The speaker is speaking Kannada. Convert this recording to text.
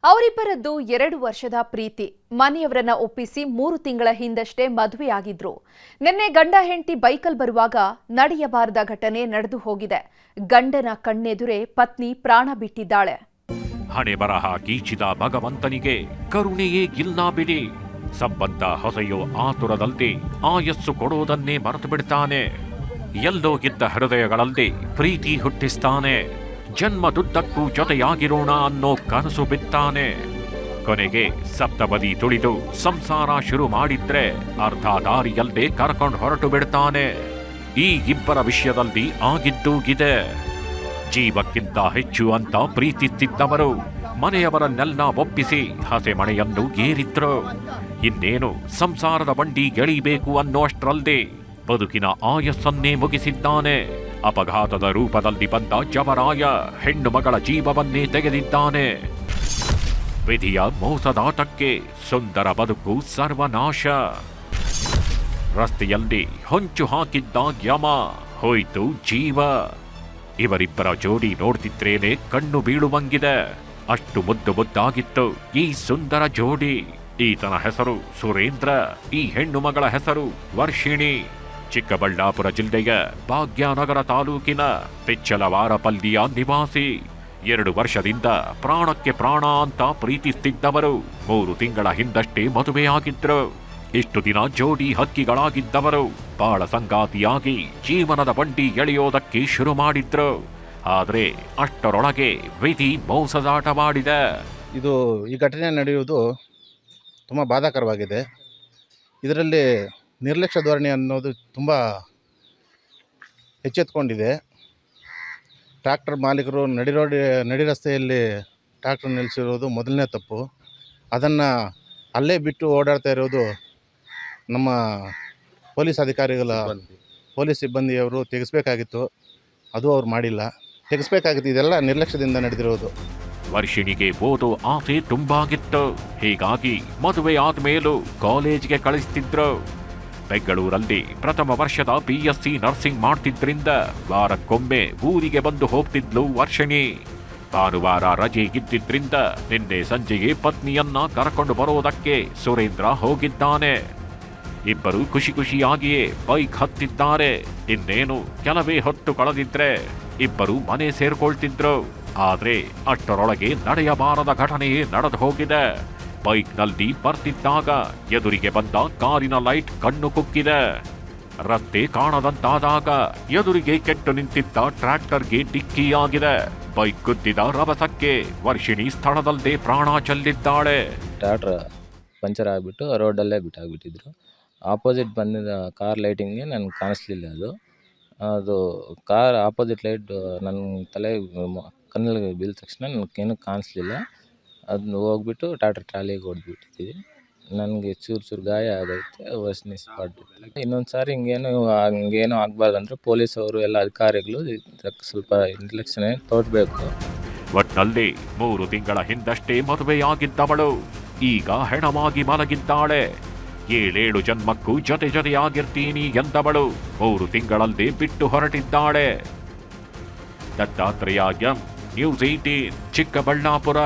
ಅವರಿಬ್ಬರದ್ದು 2 ವರ್ಷದ ಪ್ರೀತಿ. ಮನೆಯವರನ್ನ ಒಪ್ಪಿಸಿ 3 ತಿಂಗಳ ಹಿಂದಷ್ಟೇ ಮದುವೆಯಾಗಿದ್ರು. ನಿನ್ನೆ ಗಂಡ ಹೆಂಡತಿ ಬೈಕಲ್ ಬರುವಾಗ ನಡೆಯಬಾರದ ಘಟನೆ ನಡೆದು ಹೋಗಿದೆ. ಗಂಡನ ಕಣ್ಣೆದುರೇ ಪತ್ನಿ ಪ್ರಾಣ ಬಿಟ್ಟಿದ್ದಾಳೆ. ಹಣೆ ಬರಹ ಗೀಚಿದ ಭಗವಂತನಿಗೆ ಕರುಣೆಯೇ ಇಲ್ಲ ಬಿಡಿ. ಸಂಬಂಧ ಹೊಸೆಯೋ ಆತುರದಲ್ಲಿ ಆಯಸ್ಸು ಕೊಡೋದನ್ನೇ ಮರೆತು ಬಿಡ್ತಾನೆ. ಎಲ್ಲೋ ಇದ್ದ ಹೃದಯಗಳಲ್ಲಿ ಪ್ರೀತಿ ಹುಟ್ಟಿಸ್ತಾನೆ. ಜನ್ಮದುದ್ದಕ್ಕೂ ಜೊತೆಯಾಗಿರೋಣ ಅನ್ನೋ ಕನಸು ಬಿತ್ತಾನೆ. ಕೊನೆಗೆ ಸಪ್ತಪದಿ ತುಳಿದು ಸಂಸಾರ ಶುರು ಮಾಡಿದ್ರೆ ಅರ್ಧ ದಾರಿಯಲ್ಲೇ ಕರ್ಕೊಂಡು ಹೊರಟು ಬಿಡ್ತಾನೆ. ಈ ಇಬ್ಬರ ವಿಷಯದಲ್ಲಿ ಆಗಿದ್ದೂಗಿದೆ. ಜೀವಕ್ಕಿಂತ ಹೆಚ್ಚು ಅಂತ ಪ್ರೀತಿಸಿದ್ದವರು ಮನೆಯವರನ್ನೆಲ್ಲ ಒಪ್ಪಿಸಿ ಹಸೆ ಮಣೆಯನ್ನು ಏರಿದ್ರು. ಇನ್ನೇನು ಸಂಸಾರದ ಬಂಡಿ ಎಳಿಬೇಕು ಅನ್ನೋಷ್ಟರಲ್ಲಿ ಬದುಕಿನ ಆಯಸ್ಸನ್ನೇ ಮುಗಿಸಿದ್ದಾನೆ. ಅಪಘಾತದ ರೂಪದಲ್ಲಿ ಬಂದ ಜವರಾಯ ಹೆಣ್ಣು ಮಗಳ ಜೀವವನ್ನೇ ತೆಗೆದಿದ್ದಾನೆ. ವಿಧಿಯ ಮೋಸದಾಟಕ್ಕೆ ಸುಂದರ ಬದುಕು ಸರ್ವನಾಶ. ರಸ್ತೆಯಲ್ಲಿ ಹೊಂಚು ಹಾಕಿದ್ದ ಯಮ ಹೋಯ್ತು ಜೀವ. ಇವರಿಬ್ಬರ ಜೋಡಿ ನೋಡ್ತಿದ್ರೇನೆ ಕಣ್ಣು ಬೀಳುವಂಗಿದೆ. ಅಷ್ಟು ಮುದ್ದು ಮುದ್ದಾಗಿತ್ತು ಈ ಸುಂದರ ಜೋಡಿ. ಈತನ ಹೆಸರು ಸುರೇಂದ್ರ, ಈ ಹೆಣ್ಣು ಮಗಳ ಹೆಸರು ವರ್ಷಿಣಿ. ಚಿಕ್ಕಬಳ್ಳಾಪುರ ಜಿಲ್ಲೆಯ ಭಾಗ್ಯನಗರ ತಾಲೂಕಿನ ಪಿಚ್ಚಲವಾರಪಲ್ಲಿಯ ನಿವಾಸಿ. 2 ವರ್ಷದಿಂದ ಪ್ರಾಣಕ್ಕೆ ಪ್ರಾಣ ಅಂತ ಪ್ರೀತಿಸುತ್ತಿದ್ದವರು 3 ತಿಂಗಳ ಹಿಂದಷ್ಟೇ ಮದುವೆಯಾಗಿದ್ರು. ಇಷ್ಟು ದಿನ ಜೋಡಿ ಹಕ್ಕಿಗಳಾಗಿದ್ದವರು ಬಾಳ ಸಂಗಾತಿಯಾಗಿ ಜೀವನದ ಬಂಡಿ ಎಳೆಯೋದಕ್ಕೆ ಶುರು ಮಾಡಿದ್ರು. ಆದ್ರೆ ಅಷ್ಟರೊಳಗೆ ವಿಧಿ ಮೋಸದಾಟವಾಡಿದೆ. ಇದು ಈ ಘಟನೆ ನಡೆಯುವುದು ತುಂಬ ಬಾಧಾಕರವಾಗಿದೆ. ಇದರಲ್ಲಿ ನಿರ್ಲಕ್ಷ್ಯ ಧೋರಣೆ ಅನ್ನೋದು ತುಂಬ ಎಚ್ಚೆತ್ತುಕೊಂಡಿದೆ. ಟ್ರ್ಯಾಕ್ಟರ್ ಮಾಲೀಕರು ನಡಿ ರಸ್ತೆಯಲ್ಲಿ ಟ್ರ್ಯಾಕ್ಟರ್ ನಿಲ್ಲಿಸಿರೋದು ಮೊದಲನೇ ತಪ್ಪು. ಅದನ್ನು ಅಲ್ಲೇ ಬಿಟ್ಟು ಓಡಾಡ್ತಾ ಇರೋದು ನಮ್ಮ ಪೊಲೀಸ್ ಸಿಬ್ಬಂದಿಯವರು ತೆಗೆಸಬೇಕಾಗಿತ್ತು. ಅದು ಅವ್ರು ಮಾಡಿಲ್ಲ. ತೆಗೆಸಬೇಕಾಗಿತ್ತು. ಇದೆಲ್ಲ ನಿರ್ಲಕ್ಷ್ಯದಿಂದ ನಡೆದಿರೋದು. ವರ್ಷಿಣಿಗೆ ಓದೋ ಆಸೆ ತುಂಬಾಗಿತ್ತು. ಹೀಗಾಗಿ ಮದುವೆ ಆದ್ಮೇಲೂ ಕಾಲೇಜ್ಗೆ ಕಳಿಸ್ತಿದ್ರು. ಬೆಂಗಳೂರಲ್ಲಿ ಪ್ರಥಮ ವರ್ಷದ BSc ನರ್ಸಿಂಗ್ ಮಾಡ್ತಿದ್ರಿಂದ ವಾರಕ್ಕೊಮ್ಮೆ ಊರಿಗೆ ಬಂದು ಹೋಗ್ತಿದ್ಲು ವರ್ಷಿಣಿ. ಭಾನುವಾರ ರಜೆ ಇದ್ದಿದ್ರಿಂದ ನಿನ್ನೆ ಸಂಜೆಗೆ ಪತ್ನಿಯನ್ನ ಕರ್ಕೊಂಡು ಬರೋದಕ್ಕೆ ಸುರೇಂದ್ರ ಹೋಗಿದ್ದಾನೆ. ಇಬ್ಬರು ಖುಷಿ ಖುಷಿಯಾಗಿಯೇ ಬೈಕ್ ಹತ್ತಿದ್ದಾರೆ. ಇನ್ನೇನು ಕೆಲವೇ ಹೊತ್ತು ಕಳೆದಿದ್ರೆ ಇಬ್ಬರು ಮನೆ ಸೇರ್ಕೊಳ್ತಿದ್ರು. ಆದ್ರೆ ಅಷ್ಟರೊಳಗೆ ನಡೆಯಬಾರದ ಘಟನೆಯೇ ನಡೆದು ಹೋಗಿದೆ. ಬೈಕ್ನಲ್ಲಿ ಬರ್ತಿದ್ದಾಗ ಎದುರಿಗೆ ಬಂದ ಕಾರಿನ ಲೈಟ್ ಕಣ್ಣು ಕುಕ್ಕಿದೆ. ರಸ್ತೆ ಕಾಣದಂತಾದಾಗ ಎದುರಿಗೆ ಕೆಟ್ಟು ನಿಂತಿದ್ದ ಟ್ರ್ಯಾಕ್ಟರ್ಗೆ ಡಿಕ್ಕಿಯಾಗಿದೆ. ಬೈಕ್ ಗುದ್ದಿದ ರಭಸಕ್ಕೆ ವರ್ಷಿಣಿ ಸ್ಥಳದಲ್ಲೇ ಪ್ರಾಣ ಚೆಲ್ಲಿದ್ದಾಳೆ. ಟ್ರ್ಯಾಕ್ಟರ್ ಪಂಚರ್ ಆಗಿಬಿಟ್ಟು ರೋಡಲ್ಲೇ ಬಿಟ್ಟಾಗ್ಬಿಟ್ಟಿದ್ರು. ಆಪೋಸಿಟ್ ಬಂದಿದ್ದ ಕಾರ್ ಲೈಟಿಂಗ್ಗೆ ನನಗೆ ಕಾಣಿಸ್ಲಿಲ್ಲ. ಅದು ಕಾರ್ ಆಪೋಸಿಟ್ ಲೈಟ್ ನನ್ನ ತಲೆ ಕಣ್ಣಲ್ಲಿ ಬೀಳಿದ ತಕ್ಷಣ ನನಗೇನು ಕಾಣಿಸ್ಲಿಲ್ಲ. ಅದನ್ನ ಹೋಗ್ಬಿಟ್ಟು ಟ್ರ್ಯಾಕ್ಟರ್ ಟ್ರಾಲಿಗೆ ಹೊಡೆದ್ಬಿಟ್ಟಿದ್ದೀವಿ. ನನಗೆ ಚೂರು ಗಾಯ ಆಗೈತೆ. ವರ್ಷಿಣಿ ಸ್ಪಾಟ್. ಇನ್ನೊಂದು ಸಾರಿ ಹಂಗೇನು ಆಗಬಾರ್ದಂದ್ರೆ ಪೊಲೀಸ್ ಅವರು ಎಲ್ಲ ಅಧಿಕಾರಿಗಳು ಇದಕ್ಕೆ ಸ್ವಲ್ಪ ನಿರ್ಲಕ್ಷ್ಯ ತೋರ್ಬೇಕು. ಒಟ್ನಲ್ಲಿ 3 ತಿಂಗಳ ಹಿಂದಷ್ಟೇ ಮದುವೆಯಾಗಿದ್ದವಳು ಈಗ ಹೆಣವಾಗಿ ಮಲಗಿದ್ದಾಳೆ. 7 ಜನ್ಮಕ್ಕೂ ಜೊತೆಯಾಗಿರ್ತೀನಿ ಎಂದವಳು 3 ತಿಂಗಳಲ್ಲೇ ಬಿಟ್ಟು ಹೊರಟಿದ್ದಾಳೆ. Dattatreya M, news 18, Chikkaballapur.